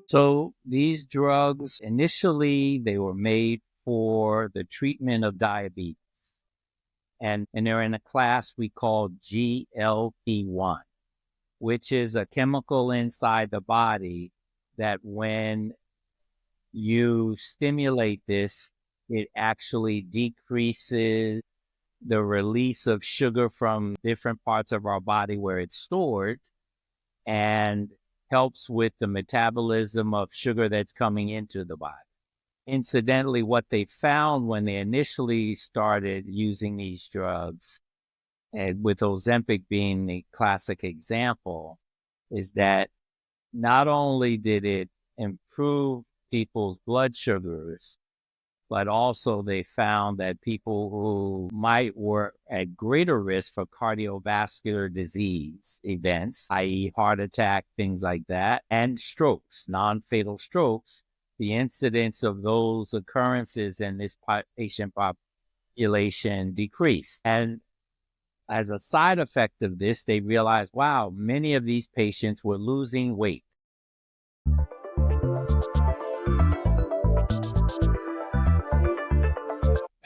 So these drugs, initially, they were made for the treatment of diabetes. And they're in a class we call GLP-1, which is a chemical inside the body that when you stimulate this, it actually decreases the release of sugar from different parts of our body where it's stored and helps with the metabolism of sugar that's coming into the body. Incidentally, what they found when they initially started using these drugs, and with Ozempic being the classic example, is that not only did it improve people's blood sugars, but also they found that people who were at greater risk for cardiovascular disease events, i.e. heart attack, things like that, and strokes, non-fatal strokes, the incidence of those occurrences in this patient population decreased. And as a side effect of this, they realized, wow, many of these patients were losing weight.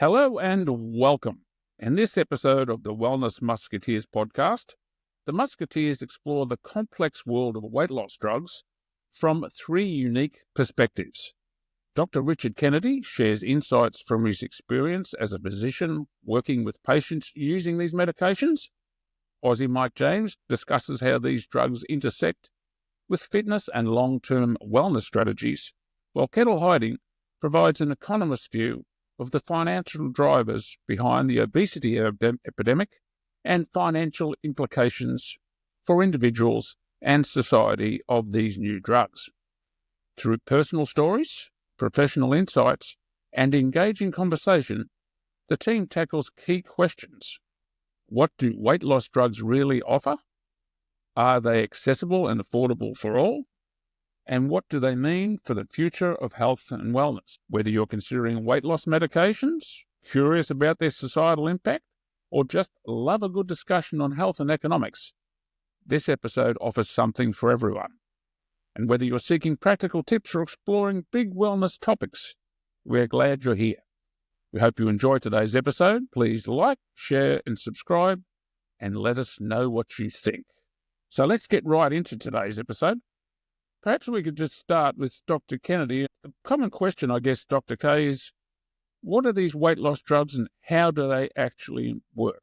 Hello and welcome. In this episode of the Wellness Musketeers podcast, the Musketeers explore the complex world of weight loss drugs from three unique perspectives. Dr. Richard Kennedy shares insights from his experience as a physician working with patients using these medications. Aussie Mike James discusses how these drugs intersect with fitness and long-term wellness strategies, while Kettle Hiding provides an economist's view of the financial drivers behind the obesity epidemic and financial implications for individuals and society of these new drugs. Through personal stories, professional insights, and engaging conversation, the team tackles key questions. What do weight loss drugs really offer? Are they accessible and affordable for all? And what do they mean for the future of health and wellness? Whether you're considering weight loss medications, curious about their societal impact, or just love a good discussion on health and economics, this episode offers something for everyone. And whether you're seeking practical tips or exploring big wellness topics, we're glad you're here. We hope you enjoy today's episode. Please like, share, and subscribe, and let us know what you think. So let's get right into today's episode. Perhaps we could just start with Dr. Kennedy. The common question, I guess, Dr. K, is what are these weight loss drugs and how do they actually work?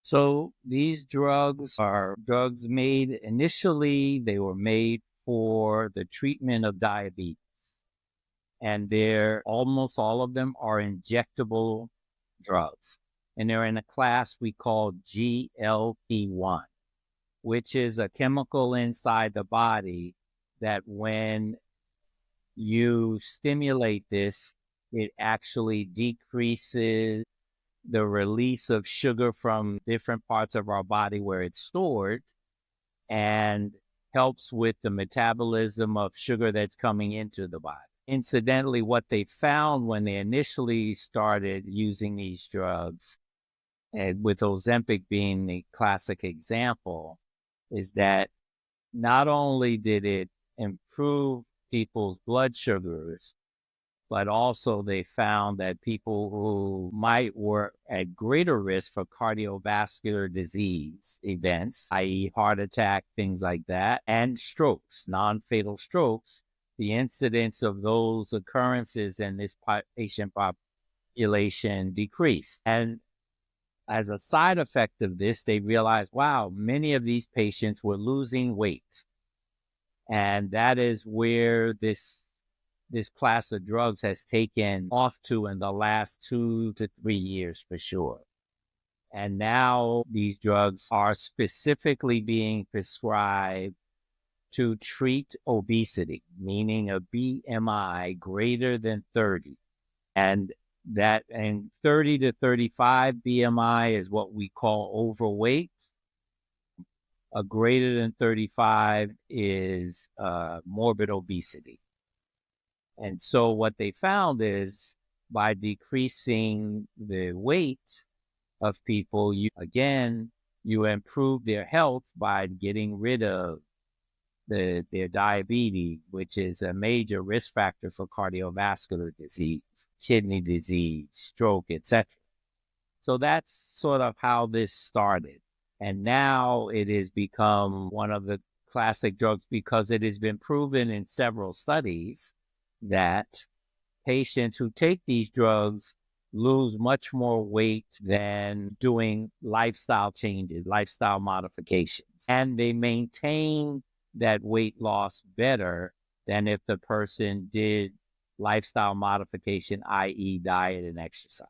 So these drugs are drugs initially, they were made for the treatment of diabetes. And almost all of them are injectable drugs. And they're in a class we call GLP-1, which is a chemical inside the body that when you stimulate this, it actually decreases the release of sugar from different parts of our body where it's stored and helps with the metabolism of sugar that's coming into the body. Incidentally, what they found when they initially started using these drugs, and with Ozempic being the classic example, is that not only did it improve people's blood sugars, but also they found that people who were at greater risk for cardiovascular disease events, i.e. heart attack, things like that, and strokes, non-fatal strokes, the incidence of those occurrences in this patient population decreased. And as a side effect of this, they realized, wow, many of these patients were losing weight. And that is where this class of drugs has taken off to in the last 2 to 3 years for sure. And now these drugs are specifically being prescribed to treat obesity, meaning a BMI greater than 30. And 30 to 35 BMI is what we call overweight. A greater than 35 is morbid obesity. And so what they found is by decreasing the weight of people, you improve their health by getting rid of their diabetes, which is a major risk factor for cardiovascular disease, kidney disease, stroke, etc. So that's sort of how this started. And now it has become one of the classic drugs because it has been proven in several studies that patients who take these drugs lose much more weight than doing lifestyle changes, lifestyle modifications. And they maintain that weight loss better than if the person did lifestyle modification, i.e. diet and exercise.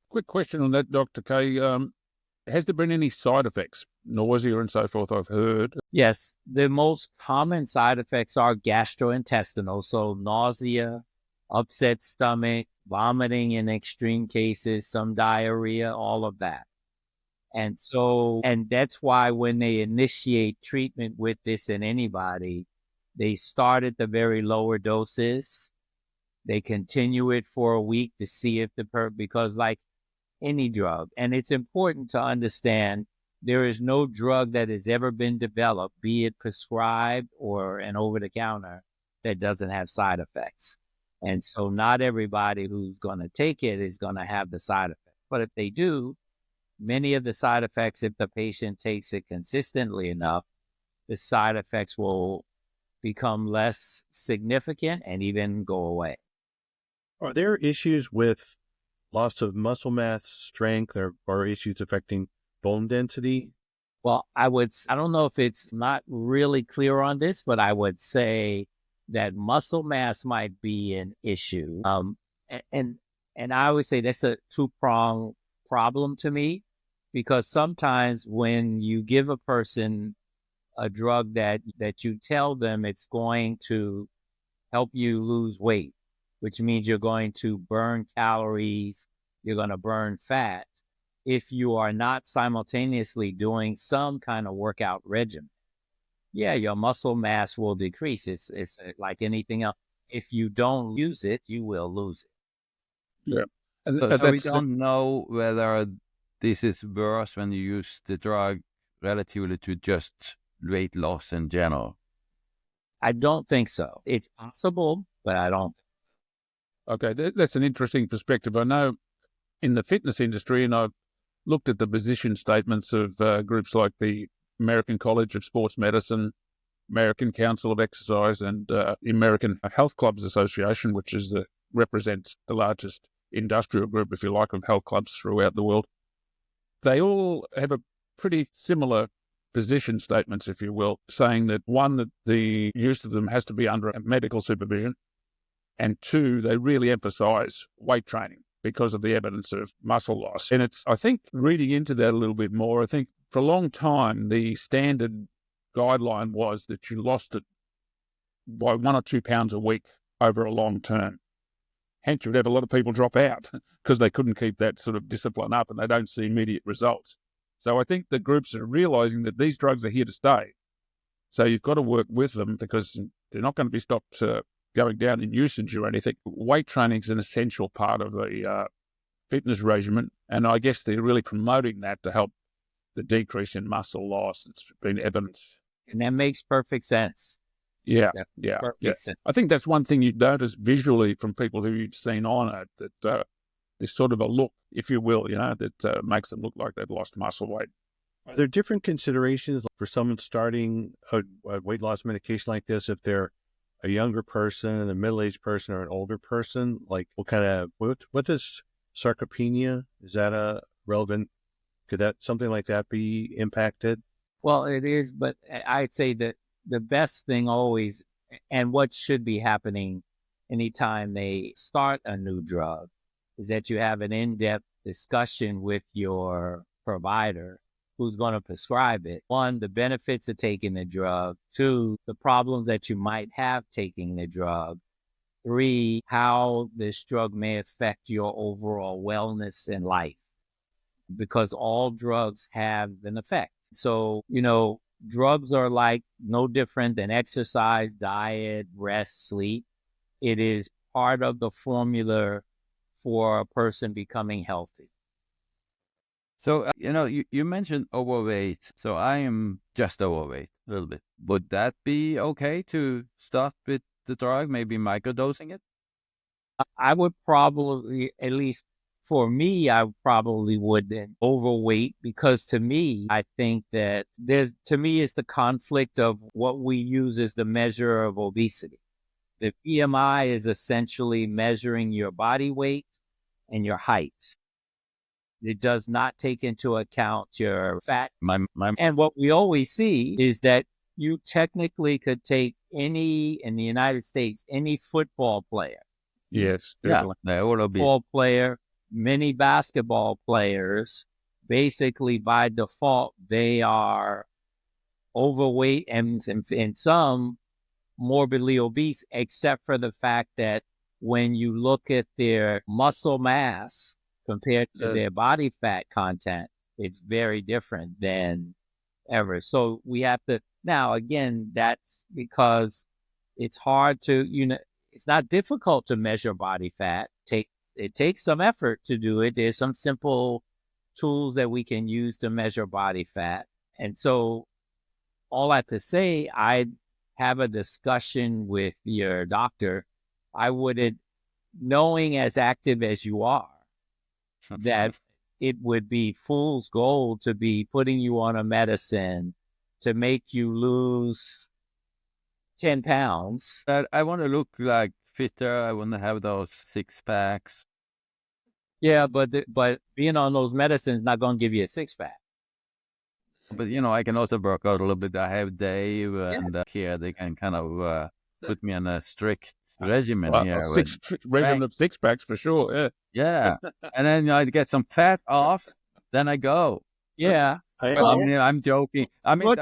Quick question on that, Dr. K. Has there been any side effects, nausea and so forth, I've heard? Yes, the most common side effects are gastrointestinal, so nausea, upset stomach, vomiting in extreme cases, some diarrhea, all of that. And that's why when they initiate treatment with this in anybody, they start at the very lower doses. They continue it for a week to see if because like any drug, and it's important to understand there is no drug that has ever been developed, be it prescribed or an over-the-counter, that doesn't have side effects. And so not everybody who's going to take it is going to have the side effect. But if they do, many of the side effects, if the patient takes it consistently enough, the side effects will become less significant and even go away. Are there issues with loss of muscle mass, strength, or issues affecting bone density? Well, I don't know if it's not really clear on this, but I would say that muscle mass might be an issue. And I would say that's a two-pronged problem to me, because sometimes when you give a person a drug that you tell them it's going to help you lose weight, which means you're going to burn calories, you're going to burn fat, if you are not simultaneously doing some kind of workout regimen, yeah, your muscle mass will decrease. It's like anything else. If you don't use it, you will lose it. Yeah. And So we don't know whether this is worse when you use the drug relatively to just weight loss in general. I don't think so. It's possible, but I don't. Okay, that's an interesting perspective. I know in the fitness industry, and I've looked at the position statements of groups like the American College of Sports Medicine, American Council of Exercise, and the American Health Clubs Association, which represents the largest industrial group, if you like, of health clubs throughout the world. They all have a pretty similar position statements, if you will, saying that one, that the use of them has to be under medical supervision, and two, they really emphasize weight training because of the evidence of muscle loss. And I think reading into that a little bit more, I think for a long time, the standard guideline was that you lost it by 1 or 2 pounds a week over a long term. Hence, you would have a lot of people drop out because they couldn't keep that sort of discipline up and they don't see immediate results. So I think the groups are realizing that these drugs are here to stay. So you've got to work with them because they're not going to be stopped going down in usage or anything. Weight training is an essential part of the fitness regimen, and I guess they're really promoting that to help the decrease in muscle loss. It's been evidenced. And that makes perfect sense. Yeah. Sense. I think that's one thing you notice visually from people who you've seen on it, that there's sort of a look, if you will, that makes them look like they've lost muscle weight. Are there different considerations for someone starting a weight loss medication like this, if they're a younger person, a middle-aged person, or an older person? Like what does sarcopenia, is that a relevant, could something like that be impacted? Well, it is, but I'd say that the best thing always, and what should be happening anytime they start a new drug, is that you have an in-depth discussion with your provider who's going to prescribe it. One, the benefits of taking the drug. Two, the problems that you might have taking the drug. Three, how this drug may affect your overall wellness in life, because all drugs have an effect. So, drugs are like no different than exercise, diet, rest, sleep. It is part of the formula for a person becoming healthy. So, you mentioned overweight. So I am just overweight a little bit. Would that be okay to start with the drug, maybe microdosing it? I would probably, at least for me, I probably wouldn't overweight, because to me, I think that to me, it's the conflict of what we use as the measure of obesity. The BMI is essentially measuring your body weight and your height. It does not take into account your fat. And what we always see is that you technically could take in the United States, any football player. Yes, Yeah, definitely. they're all obese. Football player, many basketball players, basically by default, they are overweight and some morbidly obese, except for the fact that when you look at their muscle mass compared to their body fat content, it's very different than ever. So we have to, now again, that's because it's hard to, it's not difficult to measure body fat. It takes some effort to do it. There's some simple tools that we can use to measure body fat. And so all I have to say, I have a discussion with your doctor. I wouldn't, knowing as active as you are, that it would be fool's gold to be putting you on a medicine to make you lose 10 pounds. I want to look like fitter. I want to have those 6 packs. Yeah, but being on those medicines not going to give you a six pack. But, I can also work out a little bit. I have Dave and Kia. They can kind of put me on a strict regimen here. Regimen of 6 packs for sure. Yeah. Yeah. And then I get some fat off, then I go. Yeah. I'm joking. I mean,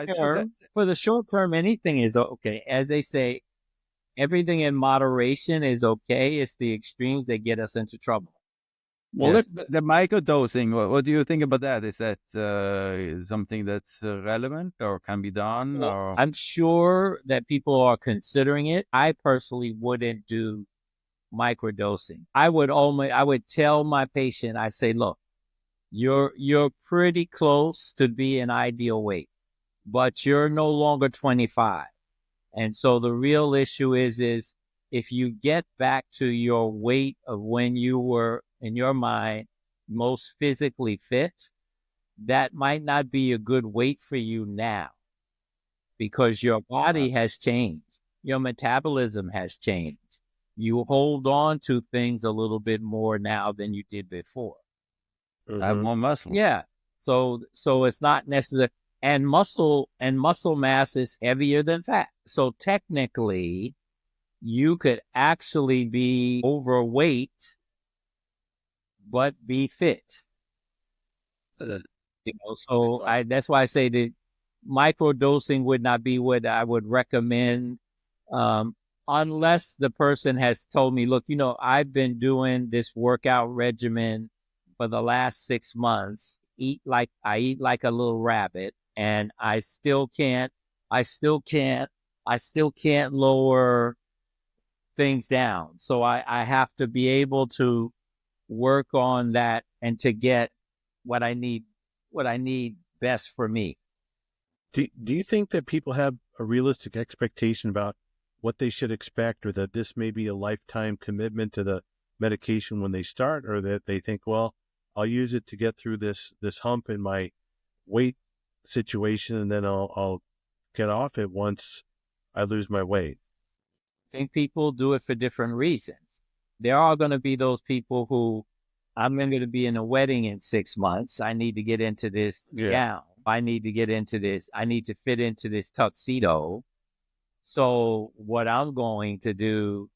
for the short term, anything is okay. As they say, everything in moderation is okay. It's the extremes that get us into trouble. Well, the microdosing, what do you think about that? Is that something that's relevant or can be done? Well, or I'm sure that people are considering it. I personally wouldn't do microdosing. I would tell my patient, I say, look, you're pretty close to being ideal weight, but you're no longer 25. And so the real issue is if you get back to your weight of when you were, in your mind, most physically fit, that might not be a good weight for you now, because your body has changed. Your metabolism has changed. You hold on to things a little bit more now than you did before. I have more muscles. Yeah. So it's not necessary. And muscle mass is heavier than fat. So technically, you could actually be overweight, but be fit. So that's why I say that microdosing would not be what I would recommend, unless the person has told me, look, I've been doing this workout regimen for the last 6 months. I eat like a little rabbit, and I still can't lower things down. So I have to be able to work on that and to get what I need best for me. Do you think that people have a realistic expectation about what they should expect, or that this may be a lifetime commitment to the medication when they start, or that they think, well, I'll use it to get through this hump in my weight situation, and then I'll get off it once I lose my weight? I think people do it for different reasons. There are going to be those people who, I'm going to be in a wedding in 6 months. I need to get into this gown. I need to get into this. I need to fit into this tuxedo. So what I'm going to do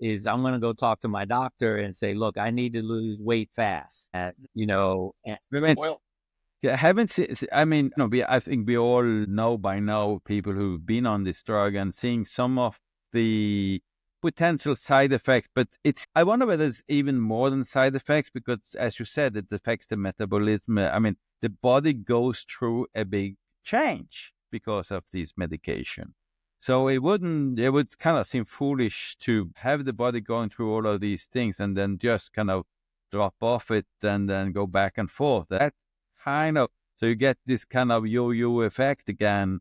is I'm going to go talk to my doctor and say, look, I need to lose weight fast. I think we all know by now people who've been on this drug and seeing some of the potential side effects, but I wonder whether it's even more than side effects, because as you said, it affects the metabolism. The body goes through a big change because of this medication. So it would kind of seem foolish to have the body going through all of these things and then just kind of drop off it and then go back and forth. so you get this kind of yo-yo effect again.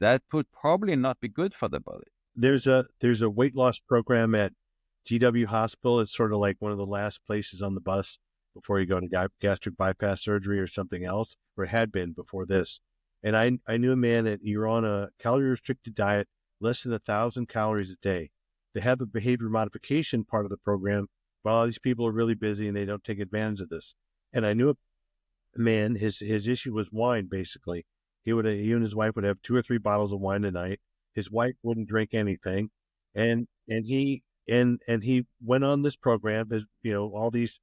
That would probably not be good for the body. There's a weight loss program at GW Hospital. It's sort of like one of the last places on the bus before you go to gastric bypass surgery or something else, or it had been before this. And I knew a man that you're on a calorie restricted diet, less than 1,000 calories a day. They have the behavior modification part of the program, but all these people are really busy and they don't take advantage of this. And I knew a man, his issue was wine, basically. He and his wife would have 2 or 3 bottles of wine a night. His wife wouldn't drink anything. And he went on this program, as all these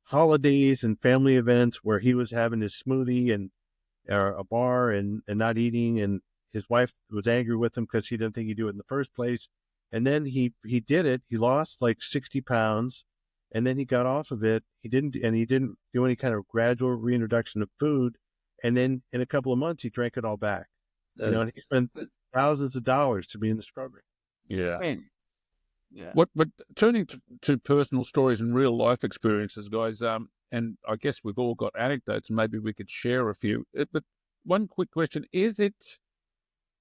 holidays and family events where he was having his smoothie and a bar and not eating, and his wife was angry with him because she didn't think he'd do it in the first place. And then he did it. He lost like 60 pounds, and then he got off of it. He didn't do any kind of gradual reintroduction of food. And then in a couple of months, he drank it all back. And he spent thousands of dollars to be in this program. Yeah. Yeah. But turning to personal stories and real life experiences, guys, and I guess we've all got anecdotes, and maybe we could share a few. But one quick question: is there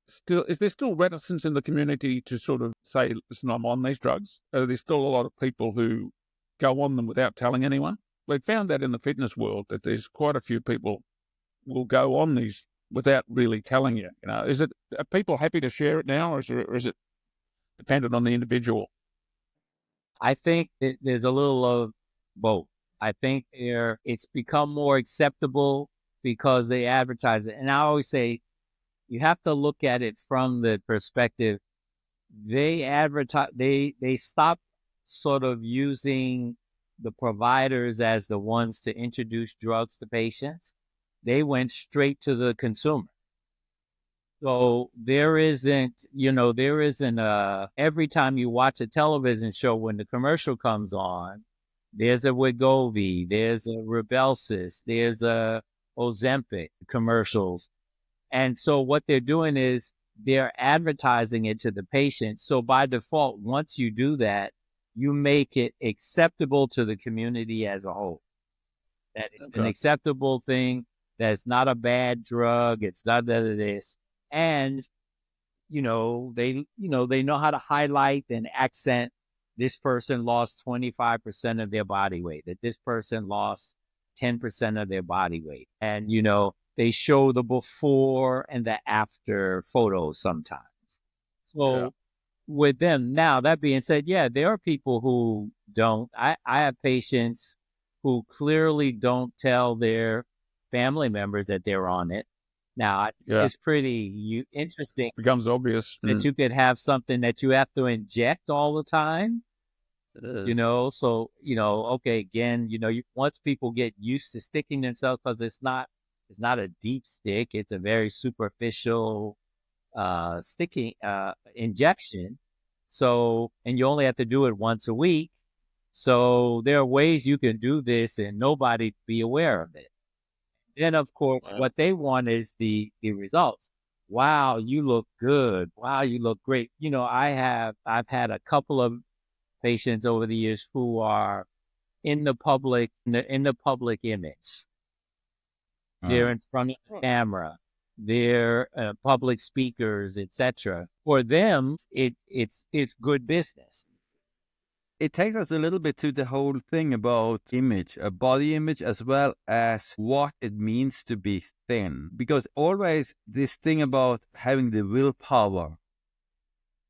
still reticence in the community to sort of say, "Listen, I'm on these drugs"? Are there still a lot of people who go on them without telling anyone? We've found that in the fitness world that there's quite a few people will go on these without really telling you. Are people happy to share it now, or is it dependent on the individual? I think there's a little of both. I think it's become more acceptable because they advertise it. And I always say, you have to look at it from the perspective, they stop sort of using the providers as the ones to introduce drugs to patients. They went straight to the consumer. So there isn't every time you watch a television show, when the commercial comes on, there's a Wegovy, there's a Rybelsus, there's a Ozempic commercials. And so what they're doing is they're advertising it to the patient. So by default, once you do that, you make it acceptable to the community as a whole. That it's an acceptable thing, that it's not a bad drug, it's not that it is. And, they know how to highlight and accent, this person lost 25% of their body weight, that this person lost 10% of their body weight. And, they show the before and the after photos sometimes. So with them, now that being said, there are people who don't. I have patients who clearly don't tell their family members that they're on it. Now, it's pretty interesting. Becomes obvious that you could have something that you have to inject all the time. So, okay, again, once people get used to sticking themselves, because it's not a deep stick, it's a very superficial sticking injection. So, and you only have to do it once a week. So there are ways you can do this and nobody be aware of it. Then, of course, what they want is the results. Wow, you look good. Wow, you look great. I've had a couple of patients over the years who are in the public image. They're in front of the camera. They're public speakers, etc. For them, it's good business. It takes us a little bit to the whole thing about image, a body image, as well as what it means to be thin. Because always this thing about having the willpower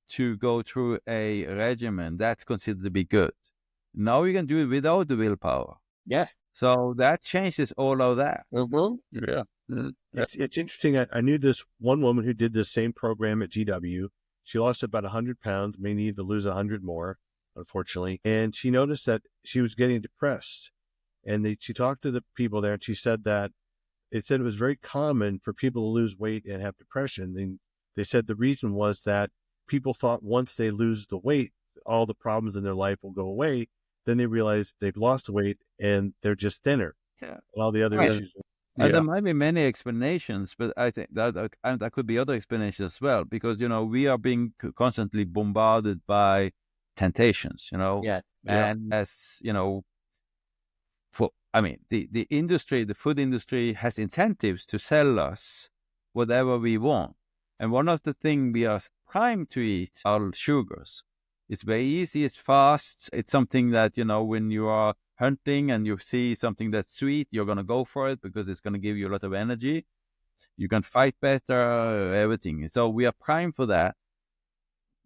to go through a regimen, that's considered to be good. Now you can do it without the willpower. Yes. So that changes all of that. Mm-hmm. Yeah. Mm-hmm. It's interesting. I knew this one woman who did this same program at GW. She lost about 100 pounds, may need to lose 100 more, unfortunately. And she noticed that she was getting depressed. And she talked to the people there, and she said that it was very common for people to lose weight and have depression. And they said the reason was that people thought once they lose the weight, all the problems in their life will go away. Then they realize they've lost the weight and they're just thinner. Yeah. All the other issues. And there might be many explanations, but I think that could be other explanations as well, because, we are being constantly bombarded by temptations, Yeah. And as, I mean, the industry, the food industry has incentives to sell us whatever we want. And one of the things we are primed to eat are sugars. It's very easy, it's fast. It's something that, when you are hunting and you see something that's sweet, you're going to go for it because it's going to give you a lot of energy. You can fight better, everything. So we are primed for that.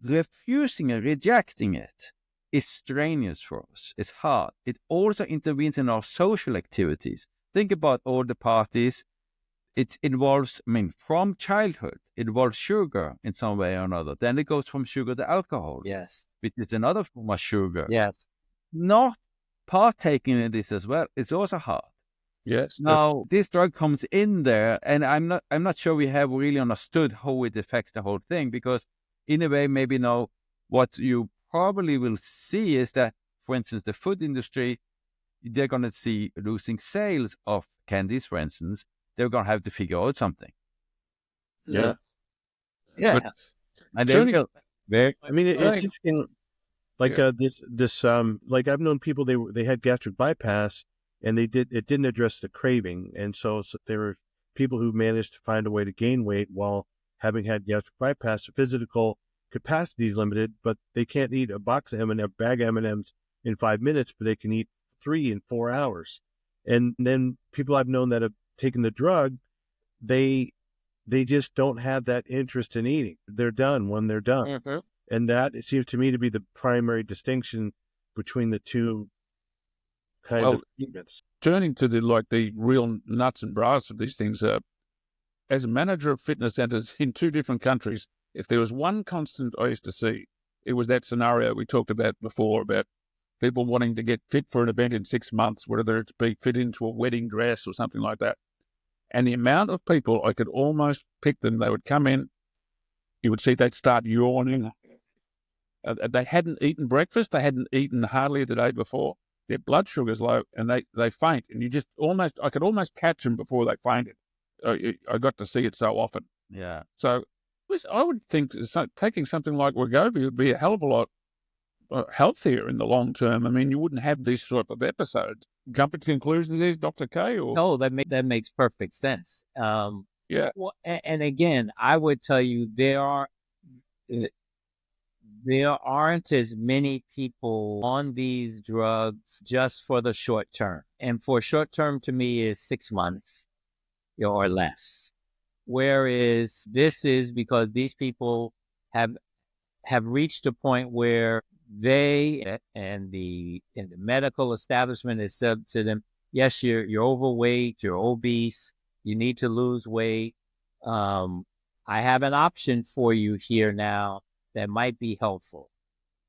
Refusing and rejecting it is strenuous for us. It's hard. It also intervenes in our social activities. Think about all the parties. It involves, from childhood, it involves sugar in some way or another. Then it goes from sugar to alcohol. Yes. Which is another form of sugar. Yes. Not partaking in this as well is also hard. Yes. Now, this drug comes in there, and I'm not sure we have really understood how it affects the whole thing, because in a way, maybe now what you probably will see is that, for instance, the food industry, they're going to see losing sales of candies, for instance. They're going to have to figure out something. Yeah. Yeah. And they will. I mean, it's interesting. Like like I've known people, they had gastric bypass, and it didn't address the craving, and so there were people who managed to find a way to gain weight while having had gastric bypass. The physical capacity is limited, but they can't eat a bag of M&Ms in 5 minutes, but they can eat 3 in 4 hours. And then people I've known that have taken the drug, they just don't have that interest in eating. They're done when they're done. Mm-hmm. And that, it seems to me, to be the primary distinction between the two kinds of treatments. Turning to the real nuts and brass of these things, as a manager of fitness centers in 2 different countries, if there was one constant I used to see, it was that scenario we talked about before, about people wanting to get fit for an event in 6 months, whether it's be fit into a wedding dress or something like that. And the amount of people, I could almost pick them. They would come in, you would see they'd start yawning. They hadn't eaten breakfast. They hadn't eaten hardly the day before. Their blood sugar's low, and they faint. And I could almost catch them before they fainted. I got to see it so often. Yeah. So I would think taking something like Wegovy would be a hell of a lot healthier in the long term. I mean, you wouldn't have these sort of episodes. Jumping to conclusions is Dr. K? Or? No, that makes perfect sense. Yeah. Well, and again, I would tell you there aren't as many people on these drugs just for the short term. And for short term to me is 6 months or less. Whereas this is because these people have reached a point where they and the medical establishment has said to them, yes, you're overweight, you're obese, you need to lose weight. I have an option for you here now that might be helpful.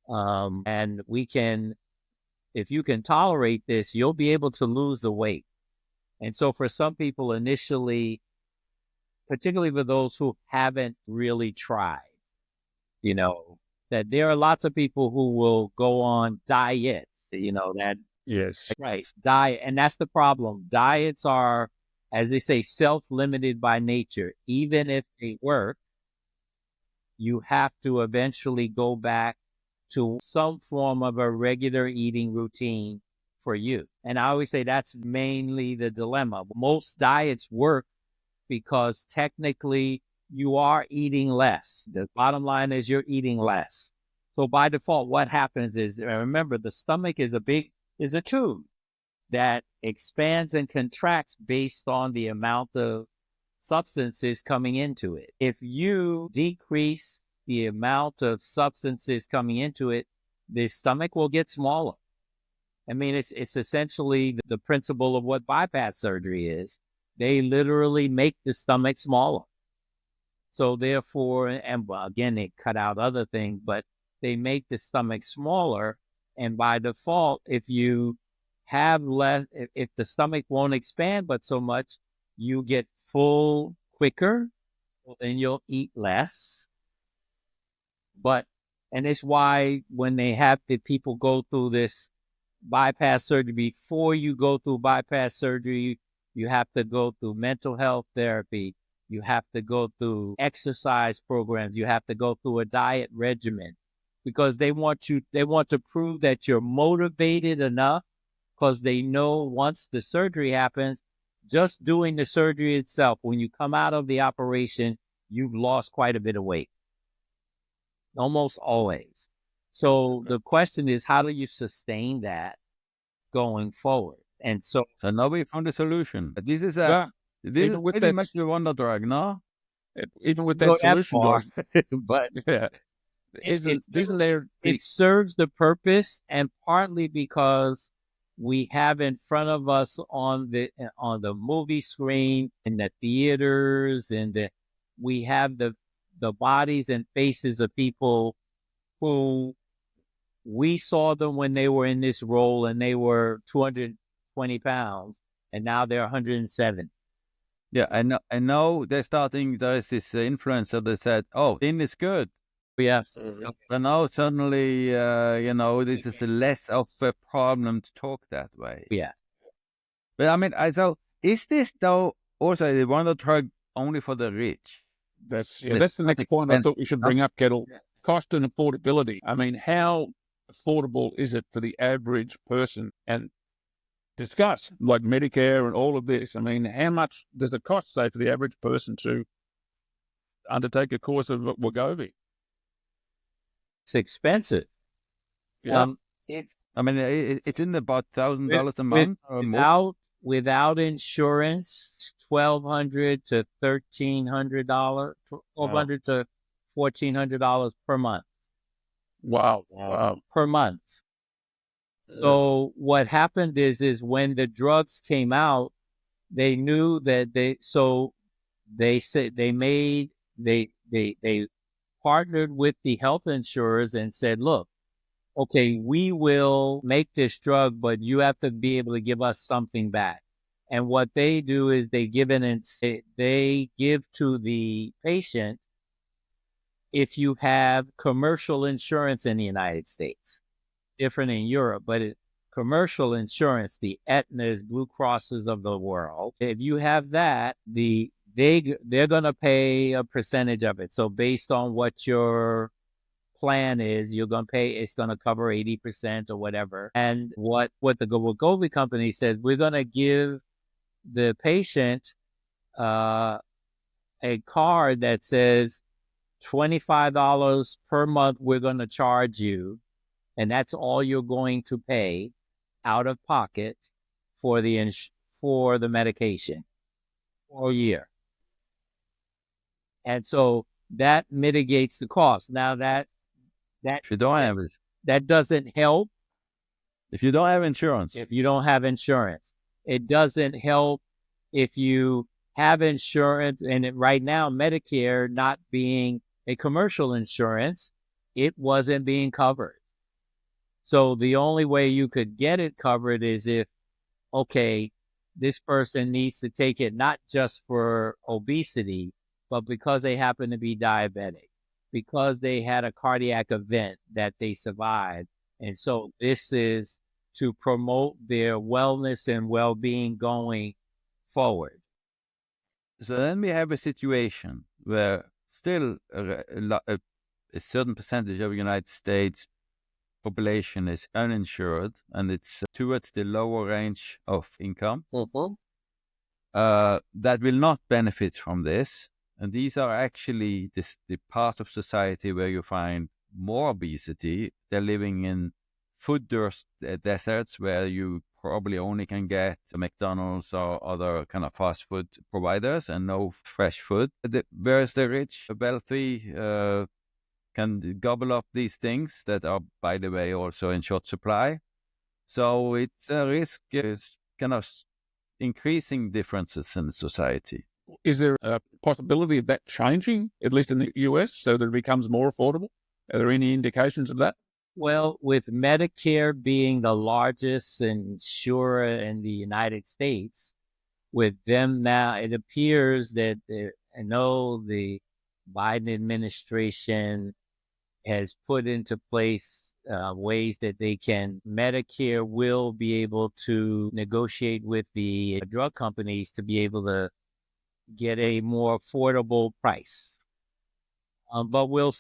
And if you can tolerate this, you'll be able to lose the weight. And so for some people initially, particularly for those who haven't really tried, that there are lots of people who will go on diet, that. Yes. Right. Diet. And that's the problem. Diets are, as they say, self-limited by nature. Even if they work, you have to eventually go back to some form of a regular eating routine for you. And I always say that's mainly the dilemma. Most diets work because technically you are eating less. The bottom line is you're eating less. So by default, what happens is, remember, the stomach is a tube that expands and contracts based on the amount of substances coming into it. If you decrease the amount of substances coming into it, the stomach will get smaller. I mean, it's essentially the principle of what bypass surgery is. They literally make the stomach smaller. So therefore, and again, they cut out other things, but they make the stomach smaller. And by default, if you have less, if the stomach won't expand but so much, you get full quicker, then you'll eat less. And it's why when they have the people go through this bypass surgery, before you go through bypass surgery, you have to go through mental health therapy. You have to go through exercise programs. You have to go through a diet regimen, because they want to prove that you're motivated enough because they know once the surgery happens, just doing the surgery itself, when you come out of the operation, you've lost quite a bit of weight. Almost always. So the question is, how do you sustain that going forward? And so now we found a solution. This is even with pretty that, much the wonder drug, no? even with go that solution, far, guys, but yeah, isn't there it serves the purpose, and partly because we have in front of us on the movie screen, in the theaters, and we have the bodies and faces of people who we saw them when they were in this role and they were 220 pounds, and now they're 107. Yeah, I know there's this influencer that said, oh, thin is good. Yes. And now suddenly, this is less of a problem to talk that way. Yeah. But I mean, so is this though also the wonder drug only for the rich? that's the next point I thought we should bring up, Kettle. Cost and affordability. I mean, how affordable is it for the average person? And discuss like Medicare and all of this. I mean, how much does it cost, say, for the average person to undertake a course of Wegovy? It's expensive. Yeah. It's in about $1,000 a month or more. Without insurance, $1,200 to $1,300, $1,200 to $1,400 per month. Wow. Per month. So what happened is when the drugs came out, they knew that they partnered with the health insurers and said, look, okay, we will make this drug, but you have to be able to give us something back. And what they do is they give to the patient if you have commercial insurance in the United States. Different in Europe, but commercial insurance, the Aetnas, Blue Crosses of the world. If you have that, they're going to pay a percentage of it. So based on what your plan is, you're going to pay, it's going to cover 80% or whatever. And what the Wegovy company says, we're going to give the patient a card that says $25 per month we're going to charge you, and that's all you're going to pay out of pocket for the medication for a year. And so that mitigates the cost. Now that if you don't have it, that doesn't help. If you don't have insurance. If you don't have insurance. It doesn't help if you have insurance, and right now Medicare not being a commercial insurance, it wasn't being covered. So the only way you could get it covered is if, okay, this person needs to take it not just for obesity, but because they happen to be diabetic, because they had a cardiac event that they survived. And so this is to promote their wellness and well-being going forward. So then we have a situation where still a certain percentage of the United States population is uninsured, and it's towards the lower range of income that will not benefit from this. And these are actually the part of society where you find more obesity. They're living in food deserts where you probably only can get McDonald's or other kind of fast food providers and no fresh food. Whereas the rich, wealthy can gobble up these things that are, by the way, also in short supply. So it's a risk is kind of increasing differences in society. Is there a possibility of that changing, at least in the US, so that it becomes more affordable? Are there any indications of that? Well, with Medicare being the largest insurer in the United States, with them now, it appears that I know the Biden administration has put into place ways that Medicare will be able to negotiate with the drug companies to be able to get a more affordable price. But we'll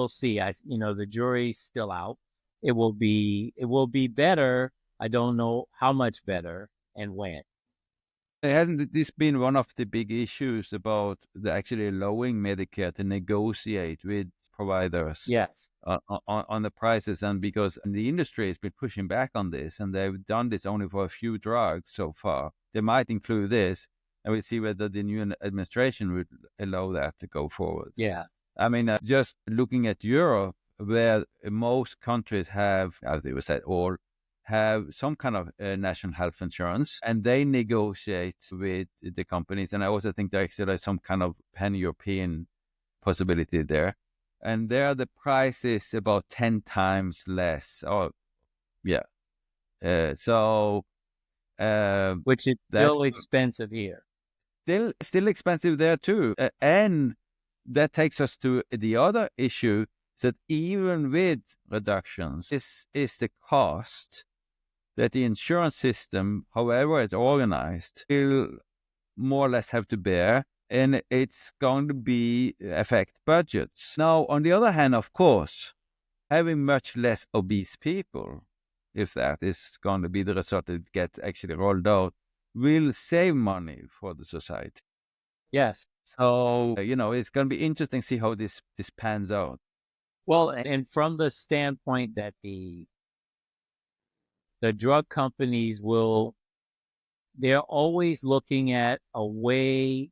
see. The jury's still out. It will be better I don't know how much better and when. Hasn't this been one of the big issues about actually allowing Medicare to negotiate with providers Yes. on the prices? And because the industry has been pushing back on this, and they've done this only for a few drugs so far, they might include this, and we'll see whether the new administration would allow that to go forward. Yeah. I mean, just looking at Europe, where most countries have, as they would say, all have some kind of national health insurance, and they negotiate with the companies. And I also think there actually is some kind of pan-European possibility there. And there the price is about 10 times less. Oh, yeah. Which is That still expensive here. still expensive there too. And that takes us to the other issue, that even with reductions, this is the cost that the insurance system, however it's organized, will more or less have to bear, and it's going to affect budgets. Now, on the other hand, of course, having much less obese people, if that is going to be the result that gets actually rolled out, will save money for the society. Yes. So, it's going to be interesting to see how this pans out. Well, and from the standpoint that the drug companies they're always looking at a way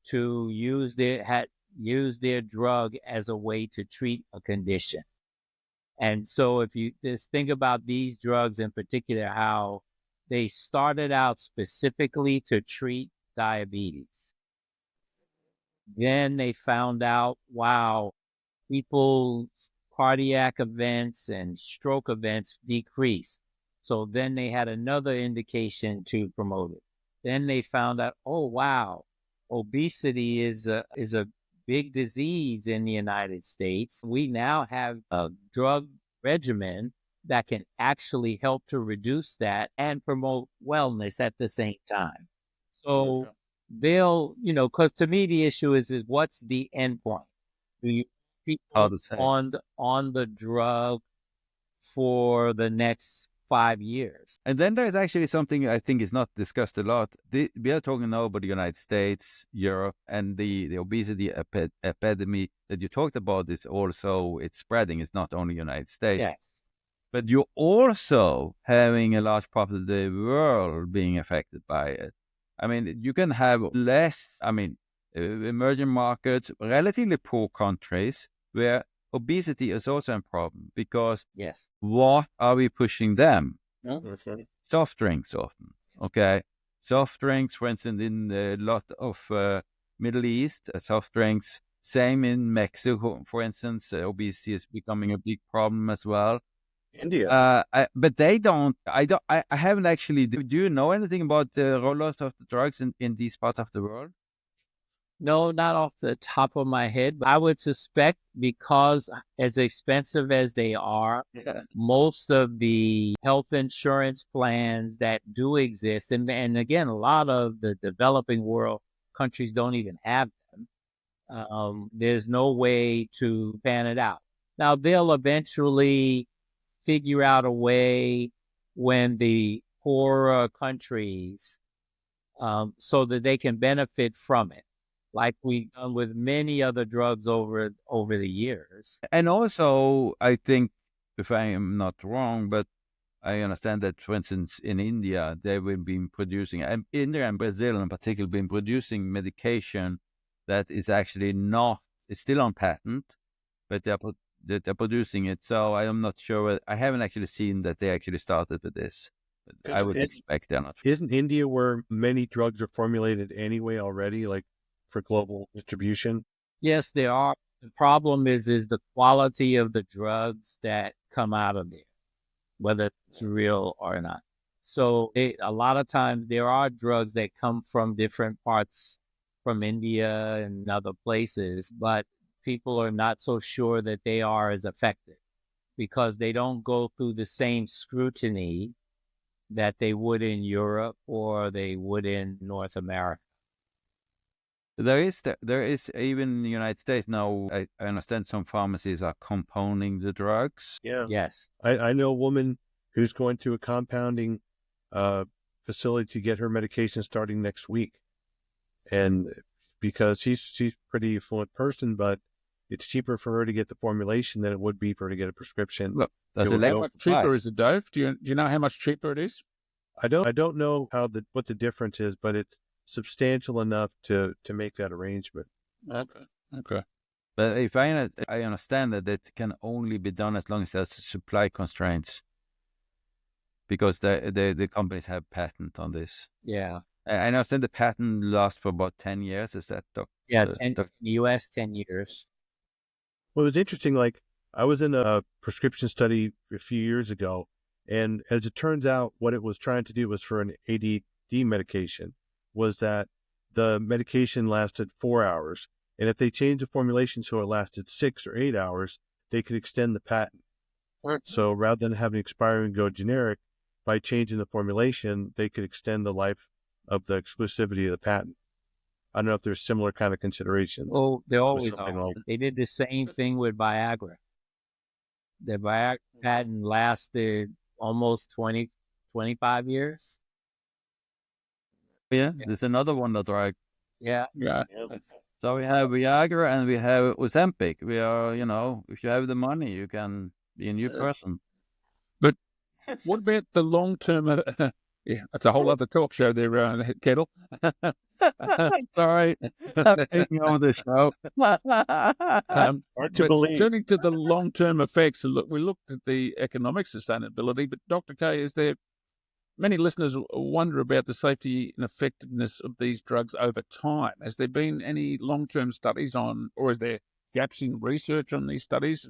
to use their drug as a way to treat a condition. And so if you just think about these drugs in particular, how they started out specifically to treat diabetes. Then they found out, wow, people's cardiac events and stroke events decreased. So then they had another indication to promote it. Then they found out, oh, wow, obesity is a big disease in the United States. We now have a drug regimen that can actually help to reduce that and promote wellness at the same time. So they'll, because to me the issue is what's the end point? Do you people on the drug for the next 5 years? And then there's actually something I think is not discussed a lot. We are talking now about the United States, Europe, and the obesity epidemic that you talked about is also, it's spreading. It's not only United States. Yes. But you're also having a large part of the world being affected by it. I mean, you can have emerging markets, relatively poor countries, where obesity is also a problem, because yes, what are we pushing them? Okay. Soft drinks often. Okay. Soft drinks, for instance, in a lot of Middle East, soft drinks, same in Mexico, for instance, obesity is becoming a big problem as well. India. But they don't, I haven't actually, do you know anything about the rollout of the drugs in these parts of the world? No, not off the top of my head, but I would suspect, because as expensive as they are, most of the health insurance plans that do exist, and again, a lot of the developing world countries don't even have them. There's no way to pan it out. Now, they'll eventually figure out a way when the poorer countries, so that they can benefit from it, like we've done with many other drugs over the years. And also, I think, if I am not wrong, but I understand that, for instance, in India, they've been producing, and India and Brazil in particular, been producing medication that is actually it's still on patent, but they're producing it. So I am not sure. I haven't actually seen that they actually started with this. But I would expect they're not. Isn't India where many drugs are formulated anyway already, like for global distribution? Yes, there are. The problem is the quality of the drugs that come out of there, whether it's real or not. So a lot of times there are drugs that come from different parts, from India and other places, but people are not so sure that they are as effective because they don't go through the same scrutiny that they would in Europe or they would in North America. There is even in the United States now. I understand some pharmacies are compounding the drugs. Yeah. Yes. I know a woman who's going to a compounding facility to get her medication starting next week. And because she's a pretty affluent person, but it's cheaper for her to get the formulation than it would be for her to get a prescription. Look, does It it would How go- much cheaper is it, Dave? Do you know how much cheaper it is? I don't know what the difference is, but it's substantial enough to make that arrangement. Okay. But if I understand that it can only be done as long as there's supply constraints, because the companies have patent on this. Yeah. I understand the patent lasts for about 10 years. Is that Yeah. 10 US 10 years. Well, it was interesting. Like, I was in a prescription study a few years ago, and as it turns out, what it was trying to do was for an ADD medication, was that the medication lasted 4 hours. And if they changed the formulation so it lasted 6 or 8 hours, they could extend the patent. So rather than having it expire and go generic, by changing the formulation, they could extend the life of the exclusivity of the patent. I don't know if there's similar kind of considerations. Oh, they always something are. like- They did the same thing with Viagra. The Viagra patent lasted almost 20, 25 years. Yeah, there's another one that Yeah. Yeah. So we have Viagra and we have Ozempic. We are, if you have the money, you can be a new person. But what about the long-term? Yeah, that's a whole other talk show there, Kettle. Sorry, I'm taking over the show. Hard to But believe. turning to the long-term effects, we looked at the economic sustainability, but Dr. K, many listeners wonder about the safety and effectiveness of these drugs over time. Has there been any long-term studies on, or is there gaps in research on these studies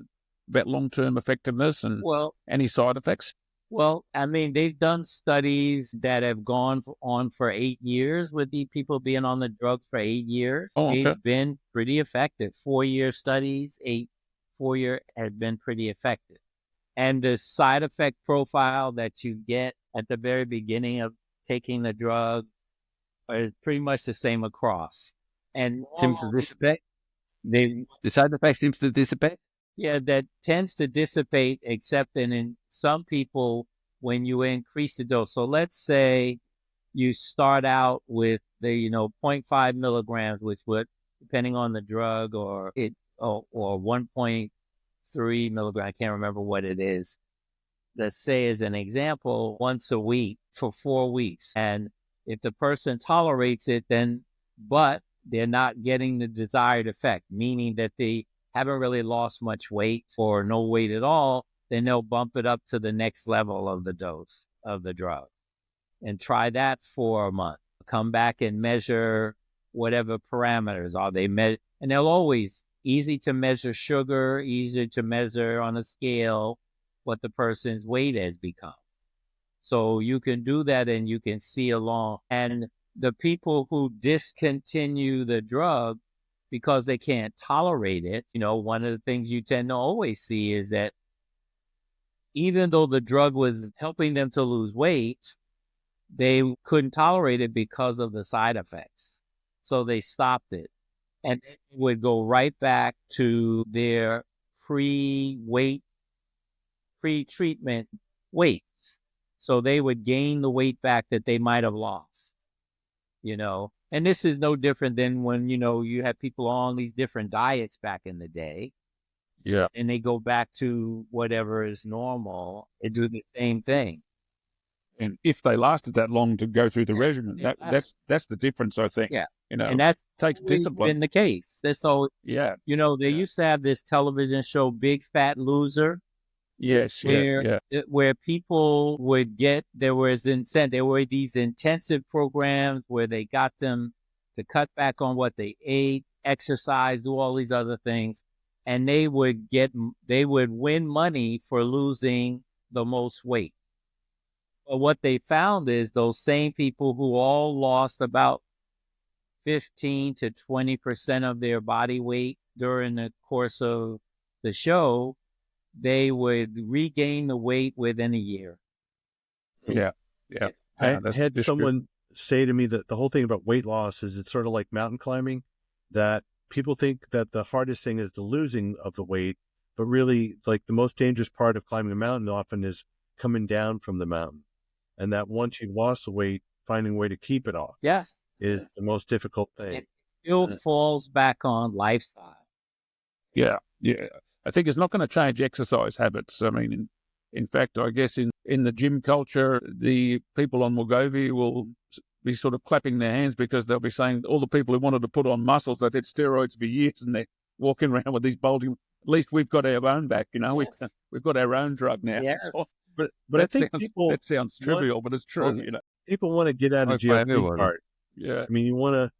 about long-term effectiveness and Well, any side effects? Well, I mean, they've done studies that have gone on for 8 years with the people being on the drug for 8 years. Oh, okay. They've been pretty effective. 4-year studies, 4-year have been pretty effective. And the side effect profile that you get at the very beginning of taking the drug is pretty much the same across. And Seems to dissipate. they The side effect seems to dissipate. Yeah, that tends to dissipate, except in some people when you increase the dose. So let's say you start out with the 0.5 milligrams, which would, depending on the drug, or 1.3 milligram. I can't remember what it is. Let's say, as an example, once a week for 4 weeks, and if the person tolerates it, but they're not getting the desired effect, meaning that they haven't really lost much weight or no weight at all, then they'll bump it up to the next level of the dose of the drug and try that for a month. Come back and measure whatever parameters are they and they'll always easy to measure sugar, easy to measure on a scale what the person's weight has become. So you can do that and you can see along. And the people who discontinue the drug because they can't tolerate it, one of the things you tend to always see is that even though the drug was helping them to lose weight, they couldn't tolerate it because of the side effects. So they stopped it and would go right back to their pre-treatment weights. So they would gain the weight back that they might have lost, And this is no different than when, you had people on these different diets back in the day. Yeah. And they go back to whatever is normal and do the same thing. And if they lasted that long to go through the regimen, Yeah, that's the difference, I think. Yeah. And that's takes always discipline. been the case. That's all. Yeah. They used to have this television show, Big Fat Loser. Yes. Where people would there were these intensive programs where they got them to cut back on what they ate, exercise, do all these other things. And they would win money for losing the most weight. But what they found is those same people who all lost about 15 to 20% of their body weight during the course of the show, they would regain the weight within a year. Yeah. I had someone say to me that the whole thing about weight loss is it's sort of like mountain climbing, that people think that the hardest thing is the losing of the weight, but really, like, the most dangerous part of climbing a mountain often is coming down from the mountain. And that once you've lost the weight, finding a way to keep it off Yes. is the most difficult thing. It still falls back on lifestyle. Yeah. I think it's not going to change exercise habits. I mean, in fact, I guess in the gym culture, the people on Wegovy will be sort of clapping their hands because they'll be saying all the people who wanted to put on muscles, they've had steroids for years and they're walking around with these bulging. At least we've got our own back, you know. Yes. We've got our own drug now. Yes. So, But I think that sounds trivial, but it's true. You know, people want to get out of GLP part. Yeah. I mean, you want to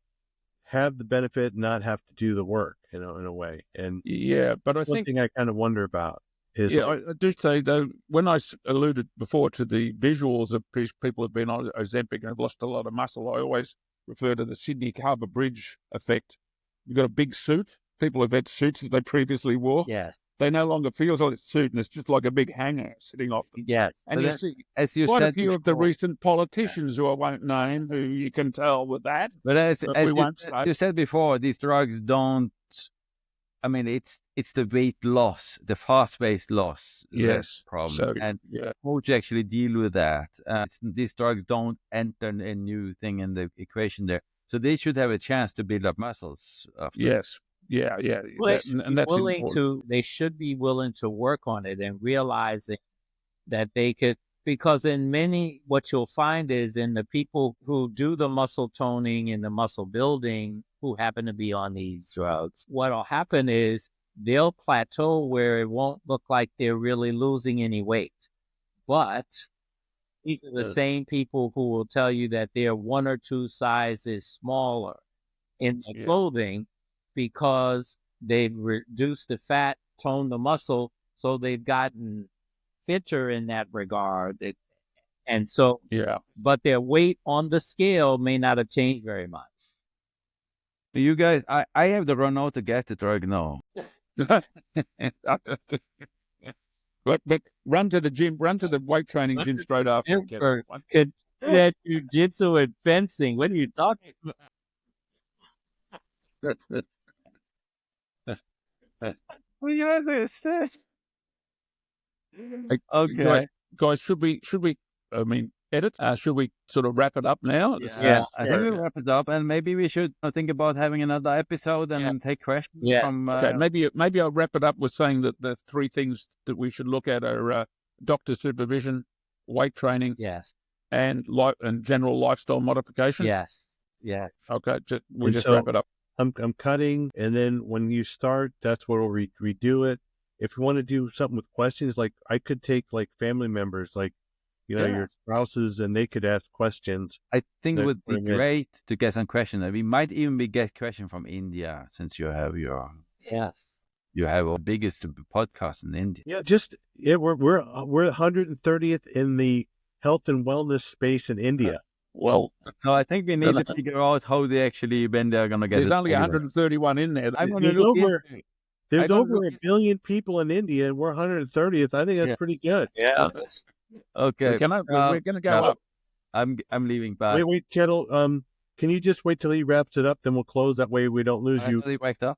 have the benefit, not have to do the work, you know, in a way. And yeah, but I think one thing I kind of wonder about is, I do say though, when I alluded before to the visuals of people who've been on Ozempic and have lost a lot of muscle, I always refer to the Sydney Harbour Bridge effect. You've got a big suit. People have had suits that they previously wore. Yes. They no longer feel like a suit, and it's just like a big hanger sitting off them. Yes. And But you that- see As you quite said a few of the before- recent politicians who I won't name, who you can tell with that. But as we won't you said before, these drugs don't. I mean, it's the weight loss, the fast weight loss. Yes. Problem. So, And yeah. coach actually deal with that. These drugs don't enter a new thing in the equation there, so they should have a chance to build up muscles. After. Yes. Yeah. Well, they That- should and be that's willing important. they should be willing to work on it and realizing that they could, because what you'll find is in the people who do the muscle toning and the muscle building who happen to be on these drugs, what'll happen is they'll plateau where it won't look like they're really losing any weight. But these are the same people who will tell you that they're 1 or 2 sizes smaller in the Yeah. clothing because they've reduced the fat, toned the muscle, so they've gotten fitter in that regard. And so, Yeah. but their weight on the scale may not have changed very much. You guys, I have to run out to get the drug now. But run to the gym, run to the weight training gym straight after. Gym for- Could do that jiu-jitsu and fencing. What are you talking about? Well, you know, it's Okay. Guys, should we, I mean, edit? Should we sort of wrap it up now? Yeah. I think we'll wrap it up, and maybe we should think about having another episode and take questions Yes. from. Okay, maybe I'll wrap it up with saying that the 3 things that we should look at are doctor supervision, weight training, Yes. and general lifestyle modification. Yes. Yeah. Okay, we'll And just so- wrap it up. I'm cutting, and then when you start, that's where we'll redo it. If you want to do something with questions, like I could take like family members, like, you know, Yeah. your spouses, and they could ask questions. I think it that would be bring it- great to get some questions. We might even get questions from India, since you have Yes. our biggest podcast in India. Yeah, we're 130th in the health and wellness space in India. Well, So I think we need to figure out how they actually when they're gonna get. there's it only over. 131 in there. I'm gonna There's look over- into it. There's don't over look a billion people in India, and we're 130th. I think that's Yeah. pretty good. Yeah. Okay, we're going to go no. up. I'm leaving back. Wait, Kettle. Can you just wait till he wraps it up? Then we'll close. That way we don't lose you. They wrapped up.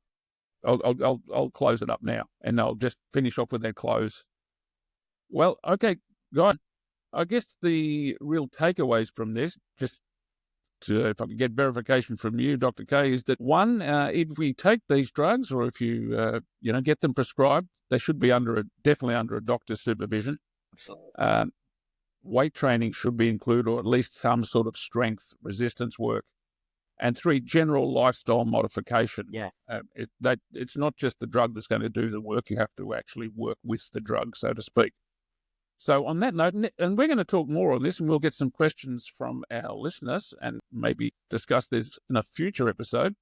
I'll close it up now, and I'll just finish off with that close. Well, okay, guys. I guess the real takeaways from this, just if I could get verification from you, Dr. K, is that one, if we take these drugs, or if you get them prescribed, they should be definitely under a doctor's supervision. Absolutely. Weight training should be included, or at least some sort of strength resistance work. And 3, general lifestyle modification. Yeah. It's not just the drug that's going to do the work. You have to actually work with the drug, so to speak. So on that note, and we're going to talk more on this, and we'll get some questions from our listeners and maybe discuss this in a future episode.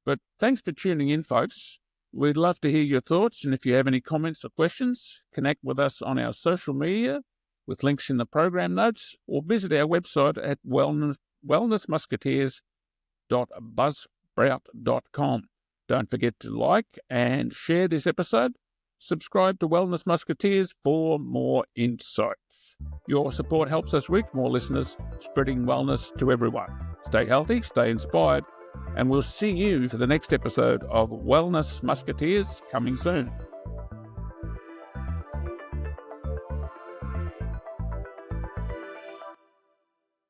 But thanks for tuning in, folks. We'd love to hear your thoughts, and if you have any comments or questions, connect with us on our social media with links in the program notes, or visit our website at wellnessmusketeers.buzzsprout.com. Don't forget to like and share this episode. Subscribe to Wellness Musketeers for more insights. Your support helps us reach more listeners, spreading wellness to everyone. Stay healthy, stay inspired, and we'll see you for the next episode of Wellness Musketeers coming soon.